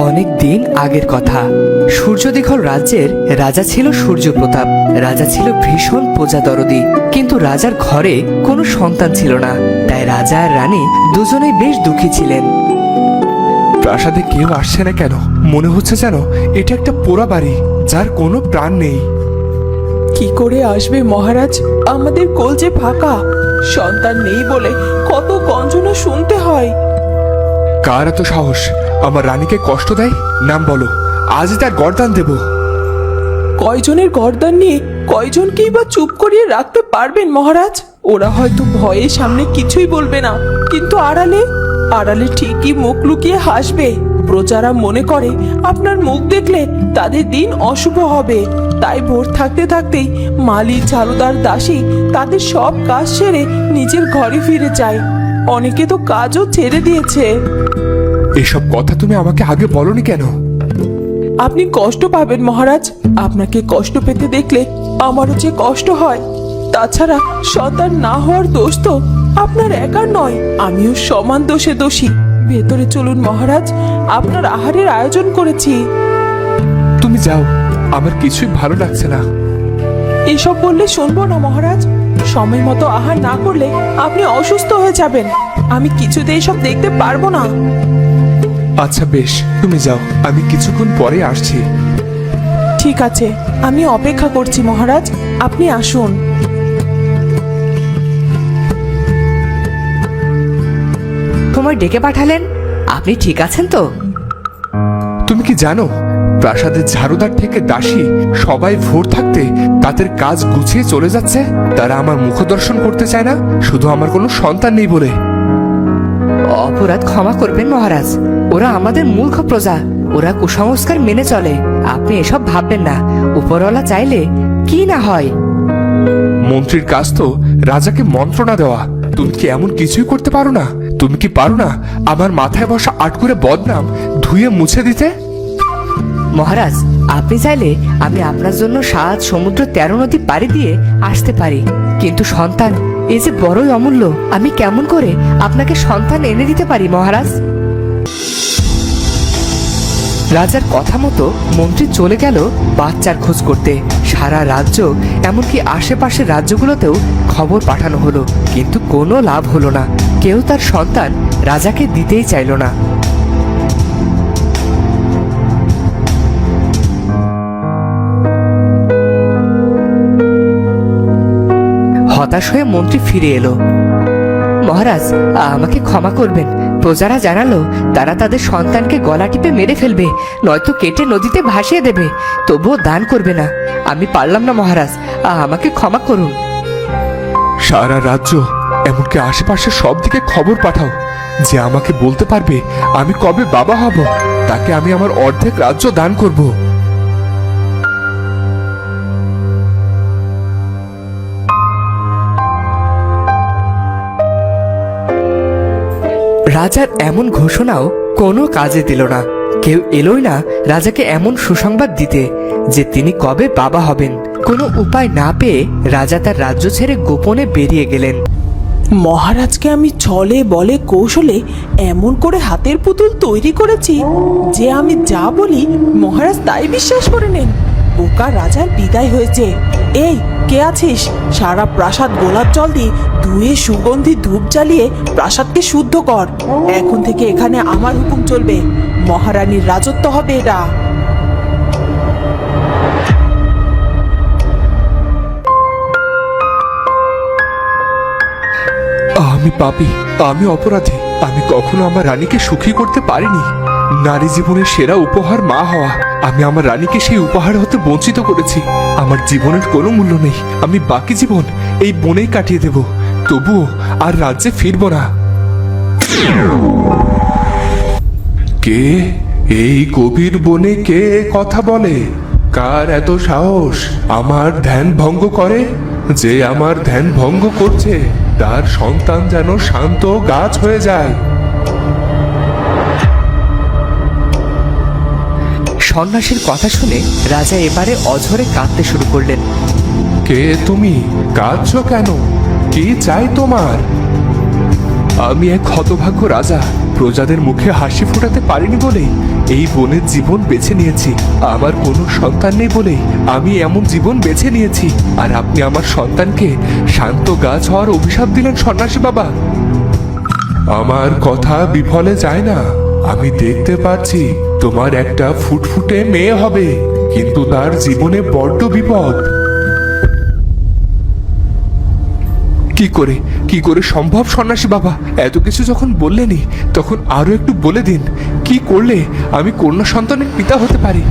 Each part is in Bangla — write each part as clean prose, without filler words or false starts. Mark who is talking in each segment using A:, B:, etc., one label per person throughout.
A: অনেক দিন আগের কথা। সূর্যদীঘল রাজ্যের রাজা ছিল সূর্যপ্রতাপ। রাজা ছিল ভীষণ প্রজাদরদি, কিন্তু রাজার ঘরে কোনো সন্তান ছিল না। তাই রাজা আর রানী দুজনেই বেশ দুঃখী ছিলেন।
B: প্রাসাদে কেউ আসছে না কেন? মনে হচ্ছে যেন এটা একটা পোড়া বাড়ি, যার কোনো প্রাণ নেই।
C: কি করে আসবে মহারাজ? আমাদের কোল যে ফাঁকা, সন্তান নেই বলে কত গঞ্জনা শুনতে হয়।
B: কার এত সাহস আমার রানীকে কষ্ট দেয়? নাম বলো, আজই তার গর্দান দেব।
C: কয়জনের গর্দান নিয়ে কয়জনকেই বা চুপ করিয়ে রাখতে পারবেন মহারাজ? ওরা হয়তো ভয়ে সামনে কিছুই বলবে না, কিন্তু আড়ালে আড়ালে ঠিকই মুখ লুকিয়ে হাসবে। প্রজারা মনে করে আপনার মুখ দেখলে তাদের দিন অশুভ হবে। তাই ভোর থাকতে থাকতেই মালি, ঝাড়ুদার, দাসী তাদের সব কাজ সেরে নিজের ঘরে ফিরে যায়। অনেকে তো কাজও ছেড়ে দিয়েছে।
B: এসব কথা তুমি আমাকে আগে বলনি কেন?
C: আপনি কষ্ট পাবেন মহারাজ। আপনাকে কষ্ট পেতে দেখলে আমারও যে কষ্ট হয়। তাছাড়া সন্তান না হওয়ার দোষ তো আপনার একার নয়, আমিও সমান দোষে দোষী। ভেতরে চলুন মহারাজ, আপনার আহারের আয়োজন করেছি।
B: তুমি যাও, আমার কিছুই ভালো লাগছে না।
C: এসব বললে শুনবো না মহারাজ। সময় মতো আহার না করলে আপনি অসুস্থ হয়ে যাবেন। আমি কিছুতে এসব দেখতে পারবো না।
B: আচ্ছা বেশ, তুমি যাও, আমি কিছুক্ষণ পরে আসছি।
C: ঠিক আছে, আমি অপেক্ষা করছি মহারাজ, আপনি আসুন।
A: তোমায় ডেকে পাঠালেন, আপনি ঠিক আছেন তো?
B: তুমি কি জানো, প্রাসাদের ঝাড়ুদার থেকে দাসী সবাই ভোর থাকতে তাদের কাজ গুছিয়ে চলে যাচ্ছে? তারা আমার মুখ দর্শন করতে চায় না, শুধু আমার কোনো সন্তান নেই বলে।
A: অপরাধ ক্ষমা করবেন মহারাজ, ওরা আমাদের মূর্খ প্রজা, ওরা কুসংস্কার মেনে চলে। আপনি এসব ভাববেন না, উপরওয়ালা চাইলে কি না হয়।
B: মন্ত্রীর কাজ তো রাজাকে মন্ত্রণা দেওয়া। তুমি কি এমন কিছুই করতে পারো না? তুমি কি পারো না আমার মাথায় বসা আটকুরে বদনাম ধুয়ে মুছে দিতে?
A: মহারাজ, আপনি চাইলে আমি আপনার জন্য 7 সমুদ্র 13 নদী পাড়ি দিয়ে আসতে পারি, কিন্তু সন্তান এই যে বড়ই অমূল্য, আমি কেমন করে আপনাকে সন্তান এনে দিতে পারি মহারাজ? রাজার কথা মতো মন্ত্রী চলে গেল বাচ্চার খোঁজ করতে। সারা রাজ্য, এমনকি আশেপাশের রাজ্যগুলোতেও খবর পাঠানো হলো, কিন্তু কোনো লাভ হলো না। কেউ তার সন্তান রাজাকে দিতেই চাইল না। হতাশ হয়ে মন্ত্রী ফিরে এলো। মহারাজ, আমাকে ক্ষমা করবেন। প্রজারা জানালো তারা তাদের সন্তানকে গলা টিপে মেরে ফেলবে, নয়তো কেটে নদীতে ভাসিয়ে দেবে। তবুও দান করবে না। আমি পারলাম না মহারাজ, আমাকে ক্ষমা করুন।
B: সারা রাজ্য, এমনকি আশেপাশে সব দিকে খবর পাঠাও, যে আমাকে বলতে পারবে আমি কবে বাবা হব, তাকে আমি আমার অর্ধেক রাজ্য দান করব।
A: রাজার এমন ঘোষণাও কোনো কাজে দিল না। কেউ এলোই না রাজাকে এমন সুসংবাদ দিতে যে তিনি কবে বাবা হবেন। কোনো উপায় না পেয়ে রাজা তার রাজ্য ছেড়ে গোপনে বেরিয়ে গেলেন।
C: মহারাজকে আমি ছলে বলে কৌশলে এমন করে হাতের পুতুল তৈরি করেছি যে আমি যা বলি মহারাজ তাই বিশ্বাস করে নেন। বোকা রাজার বিদায় হয়েছে। এই, কে আছিস? সারা প্রাসাদ গোলাপ জল দিয়ে ধুয়ে সুগন্ধি ধূপ জ্বালিয়ে প্রাসাদকে শুদ্ধ কর। এখন থেকে এখানে আমার হুকুম চলবে, মহারানীর রাজত্ব হবে এটা।
B: আমি পাপী, আমি অপরাধী। আমি কখনো আমার রানীকে সুখী করতে পারিনি। নারী জীবনের সেরা উপহার মা হওয়া, আমি আমার রানীকে সেই উপহার হতে বঞ্চিত করেছি। আমার জীবনের কোনো মূল্য নেই। আমি বাকি জীবন এই বনেই কাটিয়ে দেব, তবুও আর রাজ্যে ফিরব না। কে এই গভীর বনে কে কথা বলে? কার এত সাহস আমার ধ্যান ভঙ্গ করে? যে আমার ধ্যান ভঙ্গ করছে তার সন্তান যেন শান্ত গাছ হয়ে যায়।
A: সন্ন্যাসীর কথা শুনে রাজা এবারে অঝরে কাঁদতে শুরু করলেন।
B: কে তুমি? কাঁদছ কেন? কি চাই তোমার? আমি এক হতভাগ্য রাজা, প্রজাদের মুখে হাসি ফোটাতে পারিনি বলেই এই বনের জীবন বেছে নিয়েছি। আমার কোনো সন্তান নেই বলেই আমি এমন জীবন বেছে নিয়েছি। আর আপনি আমার সন্তানকে শান্ত গাছ হওয়ার অভিশাপ দিলেন সন্ন্যাসী বাবা। আমার কথা বিফলে যায় না। আমি দেখতে পাচ্ছি তোমার একটা ফুটফুটে মেয়ে হবে, কিন্তু তার জীবনে বড্ড বিপদ। কি করে সম্ভব সন্ন্যাসী বাবা? এত কিছু যখন বললেনই তখন আরো একটু বলে দিন, কি করলে আমি কন্যা সন্তানের পিতা হতে পারি?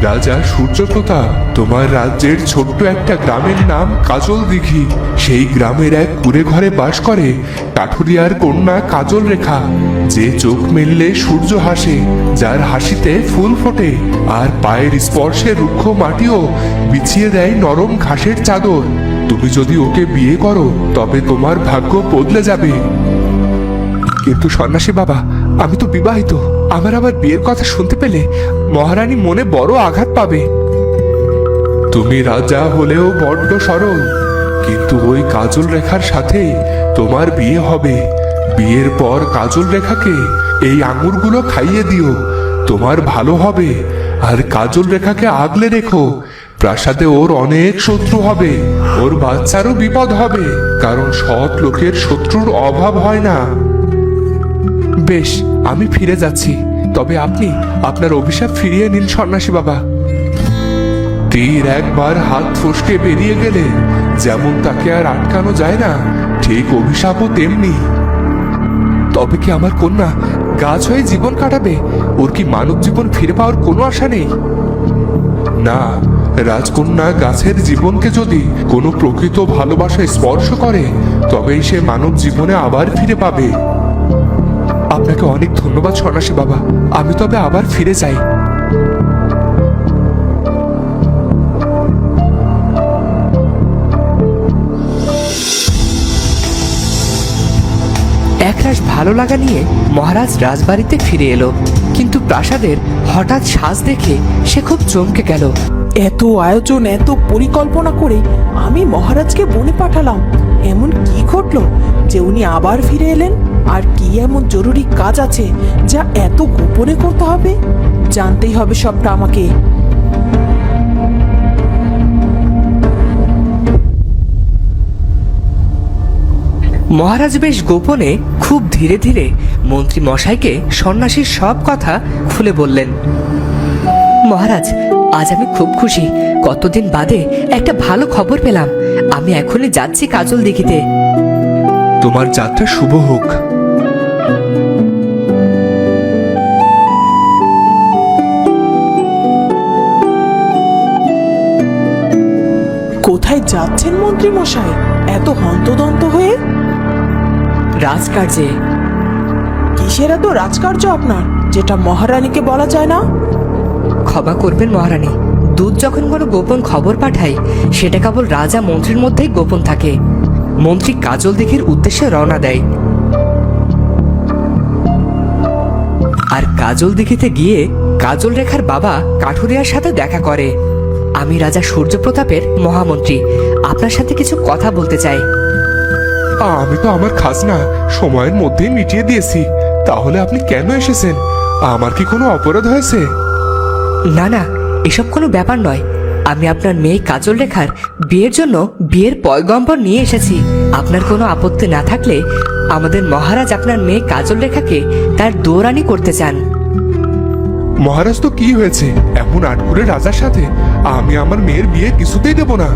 B: রাজা সূর্যপ্রতাপ, তোমার রাজ্যের ছোট্ট একটা গ্রামের নাম কাজল দিঘি। সেই গ্রামের এক কুঁড়ে ঘরে বাস করে কাঠুরিয়ার কন্যা কাজল রেখা, যে চোখ মেললে সূর্য হাসে, যার হাসিতে ফুল ফোটে, আর পায়ের স্পর্শে রুক্ষ মাটিও বিছিয়ে দেয় নরম ঘাসের চাদর। তুমি যদি ওকে বিয়ে করো তবে তোমার ভাগ্য বদলে যাবে। কিন্তু সন্ন্যাসী বাবা, আমি তো বিবাহিত। আমার আবার বিয়ের কথা শুনতে পেলে মহারানী মনে বড় আঘাত পাবে। তুমি রাজা হলেও বড্ড সরল, কিন্তু ওই কাজল রেখার সাথেই তোমার বিয়ে হবে। বিয়ের পর কাজল রেখাকে এই আঙুরগুলো খাইয়ে দিও, তোমার ভালো হবে। আর কাজল রেখাকে আগলে রেখো, প্রাসাদে ওর অনেক শত্রু হবে, ওর বাচ্চারও বিপদ হবে, কারণ সৎ লোকের শত্রুর অভাব হয় না। বেশ, আমি ফিরে যাচ্ছি। তবে আপনি আপনার অভিশাপ ফিরিয়ে নিন সন্ন্যাসী বাবা। তীর একবার হাত ফসকে বেরিয়ে গেলে যেমন তাকে আর আটকানো যায় না, ঠিক অভিশাপও তেমনি। তবে কি আমার কন্যা গাছ হয়ে জীবন কাটাবে? ওর কি মানব জীবন ফিরে পাওয়ার কোনো আশা নেই? না, রাজকন্যা গাছের জীবনকে যদি কোনো প্রকৃত ভালোবাসা স্পর্শ করে তবেই সে মানব জীবনে আবার ফিরে পাবে। আপনাকে অনেক ধন্যবাদ সন্ন্যাসী বাবা। আমি তবে আবার ফিরে যাই।
A: একরাশ ভালো লাগা নিয়ে মহারাজ রাজবাড়িতে ফিরে এলো, কিন্তু প্রাসাদের হঠাৎ সাজ দেখে সে খুব চমকে গেল।
C: এত আয়োজন, এত পরিকল্পনা করে আমি মহারাজকে বনে পাঠালাম, এমন কি ঘটলো যে উনি আবার ফিরে এলেন? আর কি এমন জরুরি কাজ আছে যা এত গোপনে করতে হবে? জানতেই হবে সবটা আমাকে।
A: মহারাজ বেশ গোপনে খুব ধীরে ধীরে মন্ত্রী মশাইকে সন্ন্যাসীর সব কথা খুলে বললেন। মহারাজ, আজ আমি খুব খুশি। কতদিন বাদে একটা ভালো খবর পেলাম। আমি এখনই যাচ্ছি কাজল দিঘিতে।
B: তোমার যাত্রা শুভ হোক।
C: কোথায় যাচ্ছেন মন্ত্রী মশাই এত হন্তদন্ত হয়ে?
A: রাজকার্যে।
C: কিসের এত রাজকার্য আপনার, যেটা মহারানীকে বলা যায় না?
A: ক্ষমা করবেন মহারানী, দূত যখন কোনো গোপন খবর পাঠায় সেটা কেবল রাজা মন্ত্রীর মধ্যেই গোপন থাকে। মন্ত্রী কাজল দিঘির উদ্দেশ্যে রওনা দেয়, আর কাজল দিঘিতে গিয়ে কাজল রেখার বাবা কাঠুরিয়ার সাথে দেখা করে। আমি রাজা সূর্যপ্রতাপের মহামন্ত্রী, আপনার সাথে কিছু কথা বলতে চাই।
B: আমি তো আমার খাজনা সময়ের মধ্যেই মিটিয়ে দিয়েছি, তাহলে আপনি কেন এসেছেন? আমার কি কোনো অপরাধ হয়েছে?
A: না না, এসব কোনো ব্যাপার নয়। আমি আপনার মেয়ে কাজল রেখার বিয়ের জন্য বিয়ের পয়গম্বর নিয়ে এসেছি। আপনার কোনো আপত্তি না থাকলে আমাদের মহারাজ আপনার মেয়ে কাজল রেখাকে তার দৌরানি করতে চান।
B: মহারাজ তো কি হয়েছে এমন আটকুরে রাজার সাথে? আমি আমার মেয়ের বিয়ে কিছুতেই দেব না।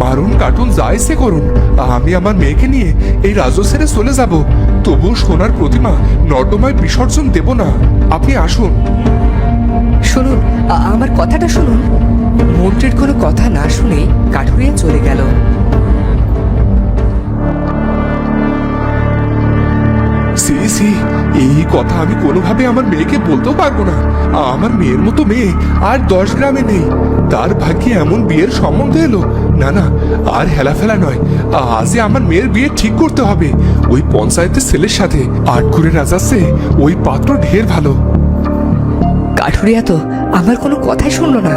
B: মারুন কাটুন যা ইচ্ছে করুন, আমি আমার মেয়েকে নিয়ে এই রাজ্য ছেড়ে চলে যাব। তবু সোনার প্রতিমা নর্দমায় বিসর্জন দেব না। আপনি আসুন।
A: শুনুন, আমার কথাটা শুনুন। মন্ত্রীর কোনো কথা না শুনে কাঠুরিয়া চলে গেল।
B: সি সি, এই কথা আমি কোনোভাবে আমার মেয়েকে বলতেও পারবো না। আমার মেয়ের মতো মেয়ে আর 10 গ্রামে নেই। তার ভাগ্যে এমন বিয়ের সম্বন্ধ এলো। না না, আর হেলাফেলা নয়, আজই আমার মেয়ের বিয়ে ঠিক করতে হবে ওই পঞ্চায়েতের ছেলের সাথে। আটঘুরে রাজাচ্ছে ওই পাত্র ঢের ভালো।
A: কাঠুরিয়া তো আমার কোনো কথাই শুনলো না।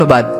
A: ধন্যবাদ।